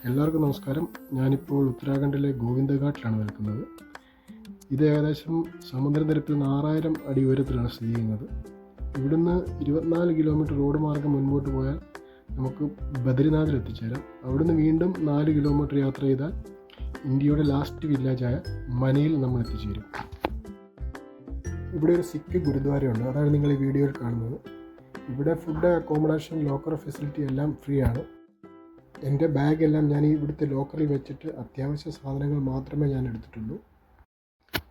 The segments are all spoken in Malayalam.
എല്ലാവർക്കും നമസ്കാരം. ഞാനിപ്പോൾ ഉത്തരാഖണ്ഡിലെ ഗോവിന്ദഘാട്ടിലാണ് നിൽക്കുന്നത്. ഇത് ഏകദേശം സമുദ്രനിരപ്പിൽ 6000 അടി ഉയരത്തിലാണ് സ്ഥിതി ചെയ്യുന്നത്. ഇവിടുന്ന് 24 കിലോമീറ്റർ റോഡ് മാർഗം മുൻപോട്ട് പോയാൽ നമുക്ക് ബദ്രിനാഥിൽ എത്തിച്ചേരാം. അവിടുന്ന് വീണ്ടും 4 കിലോമീറ്റർ യാത്ര ചെയ്താൽ ഇന്ത്യയുടെ ലാസ്റ്റ് വില്ലേജായ മനയിൽ നമ്മൾ എത്തിച്ചേരും. ഇവിടെ ഒരു സിഖ് ഗുരുദ്വാരയുണ്ട്, അതാണ് നിങ്ങൾ ഈ വീഡിയോയിൽ കാണുന്നത്. ഇവിടെ ഫുഡ്, അക്കോമഡേഷൻ, ലോക്കർ ഫെസിലിറ്റി എല്ലാം ഫ്രീ ആണ്. എൻ്റെ ബാഗെല്ലാം ഞാൻ ഇവിടുത്തെ ലോക്കറിൽ വെച്ചിട്ട് അത്യാവശ്യ സാധനങ്ങൾ മാത്രമേ ഞാൻ എടുത്തിട്ടുള്ളൂ.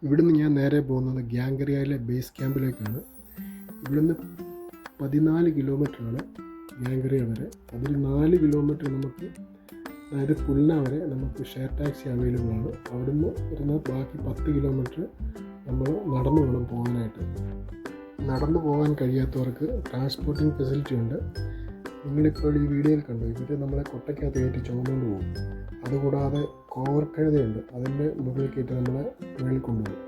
ഇവിടുന്ന് ഞാൻ നേരെ പോകുന്നത് ഗ്യാങ്കറിയയിലെ ബേസ് ക്യാമ്പിലേക്കാണ്. ഇവിടുന്ന് 14 കിലോമീറ്ററാണ് ഗ്യാങ്കറിയ വരെ. അതിൽ 4 കിലോമീറ്റർ നമുക്ക്, അതായത് പുൽന വരെ നമുക്ക് ഷെയർ ടാക്സി അവൈലബിൾ ആണ്. അവിടുന്ന് വരുന്ന ബാക്കി 10 കിലോമീറ്റർ നമ്മൾ നടന്നു വേണം പോകാനായിട്ട്. നടന്നു പോകാൻ കഴിയാത്തവർക്ക് ട്രാൻസ്പോർട്ടിംഗ് ഫെസിലിറ്റി ഉണ്ട്. നിങ്ങളിപ്പോൾ ഈ വീഡിയോയിൽ കണ്ടു, ഇവർ നമ്മളെ കൊട്ടയ്ക്കകത്ത് കയറ്റി ചുമന്നുകൊണ്ട് പോകും. അതുകൂടാതെ കോവർക്കഴുതയുണ്ട്, അതിൻ്റെ മുകളിൽ കയറ്റി നമ്മളെ മുകളിൽ കൊണ്ടുപോകും.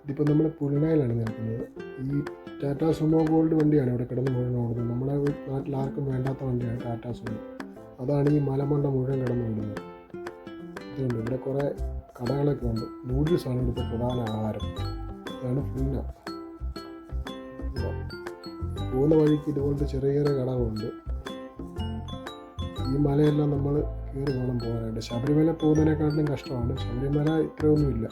ഇതിപ്പോൾ നമ്മൾ പുൽനയിലാണ് നിൽക്കുന്നത്. ഈ ടാറ്റാ സുമോ ഗോൾഡ് വണ്ടിയാണ് ഇവിടെ കിടന്ന് മുഴുവൻ ഓടുന്നത്. നമ്മുടെ നാട്ടിൽ ആർക്കും വേണ്ടാത്ത വണ്ടിയാണ് ടാറ്റാ സുമോ. അതാണ് ഈ മലമണ്ട മുഴുവൻ കിടന്ന് ഓടുന്നത്. ഇതുണ്ട്, ഇവിടെ കുറേ കടകളൊക്കെ ഉണ്ട്. നൂഡിൽസാണ് ഇവിടുത്തെ പ്രധാന ആഹാരം. ഇതാണ് പുൽന. പോകുന്ന വഴിക്ക് ഇതുപോലത്തെ ചെറിയ ചെറിയ കടകളുണ്ട്. ഈ മലയെല്ലാം നമ്മൾ കയറി വേണം പോകാനായിട്ട്. ശബരിമല പോകുന്നതിനെക്കാട്ടിലും കഷ്ടമാണ്. ശബരിമല ഇത്രയൊന്നുമില്ല.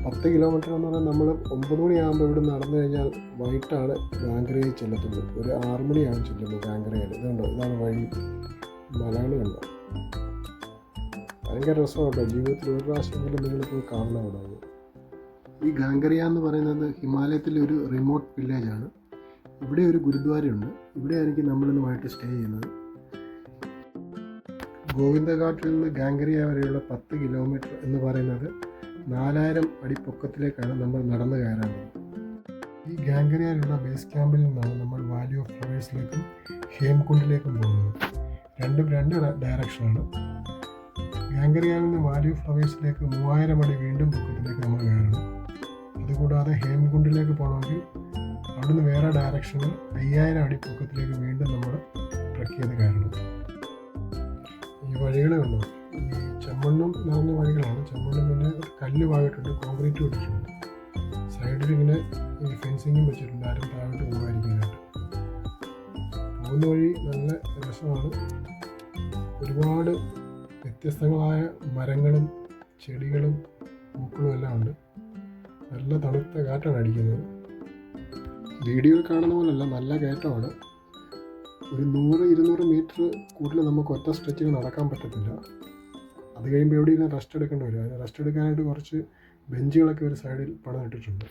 10 കിലോമീറ്റർ എന്ന് പറഞ്ഞാൽ നമ്മൾ 9 മണിയാകുമ്പോൾ ഇവിടെ നടന്നു കഴിഞ്ഞാൽ വൈകിട്ടാണ് ഗാംഗറിയയിൽ ചെല്ലത്തുള്ളൂ. ഒരു 6 മണിയാണ് ചെല്ലുന്നത് ഗാംഗറിയയിൽ. ഇതുണ്ടോ, ഇതാണ് വഴി. മലകൾ കണ്ടോ, ഭയങ്കര രസമാണ്. ജീവിതത്തിൽ ഒരു പ്രാവശ്യമെങ്കിലും നിങ്ങൾ പോയി കാണണം ഇവിടെ. ഈ ഗാംഗറിയ എന്ന് പറയുന്നത് ഹിമാലയത്തിലെ ഒരു റിമോട്ട് വില്ലേജാണ്. ഇവിടെ ഒരു ഗുരുദ്വാരയുണ്ട്. ഇവിടെയായിരിക്കും നമ്മളിന്ന് വൈകിട്ട് സ്റ്റേ ചെയ്യുന്നത്. ഗോവിന്ദഘാട്ടിൽ നിന്ന് ഗാംഗറിയ വരെയുള്ള 10 കിലോമീറ്റർ എന്ന് പറയുന്നത് 4000 അടി പൊക്കത്തിലേക്കാണ് നമ്മൾ നടന്നു കയറേണ്ടത്. ഈ ഗാംഗറിയയിലുള്ള ബേസ് ക്യാമ്പിൽ നിന്നാണ് നമ്മൾ വാലി ഓഫ് ഫ്ലവേഴ്സിലേക്കും ഹേംകുണ്ടിലേക്കും പോകുന്നത്. രണ്ടും 2 ഡയറക്ഷനാണ്. ഗാംഗറിയയിൽ നിന്ന് വാലി ഓഫ് ഫ്ലവേഴ്സിലേക്ക് 3000 അടി വീണ്ടും പൊക്കത്തിലേക്ക് നമ്മൾ കയറണം. അതുകൂടാതെ ഹേംകുണ്ടിലേക്ക് പോകണമെങ്കിൽ അവിടുന്ന് വേറെ ഡയറക്ഷനിൽ 5000 അടി പൊക്കത്തിലേക്ക് വീണ്ടും നമ്മൾ ട്രക്ക് ചെയ്ത് കയറണം. ഈ വഴികൾ കണ്ടോ, ഈ ചെമ്മണ്ണും നിറഞ്ഞ വഴികളാണ്. ചെമ്മണ്ണും പിന്നെ കല്ല് വാങ്ങിയിട്ടുണ്ട്, കോൺക്രീറ്റ് ഇട്ടിട്ടുണ്ട്. സൈഡിൽ ഇങ്ങനെ ഈ ഫെൻസിങ്ങും വെച്ചിട്ടുണ്ട്, ആരും താഴോട്ട് പോകാതിരിക്കാനായിട്ട്. പോകുന്ന വഴി നല്ല രസമാണ്. ഒരുപാട് വ്യത്യസ്തങ്ങളായ മരങ്ങളും ചെടികളും പൂക്കളും എല്ലാം ഉണ്ട്. നല്ല തണുത്ത കാറ്റാണ് അടിക്കുന്നത്. വീഡിയോയിൽ കാണുന്ന പോലല്ല, നല്ല കയറ്റമാണ്. ഒരു 100-200 മീറ്റർ കൂടുതൽ നമുക്ക് ഒറ്റ സ്ട്രെച്ചിൽ നടക്കാൻ പറ്റത്തില്ല. അത് കഴിയുമ്പോൾ എവിടെയെങ്കിലും റെസ്റ്റ് എടുക്കേണ്ടി വരും. അതിന് റെസ്റ്റ് എടുക്കാനായിട്ട് കുറച്ച് ബെഞ്ചുകളൊക്കെ ഒരു സൈഡിൽ പണിതിട്ടിട്ടുണ്ട്.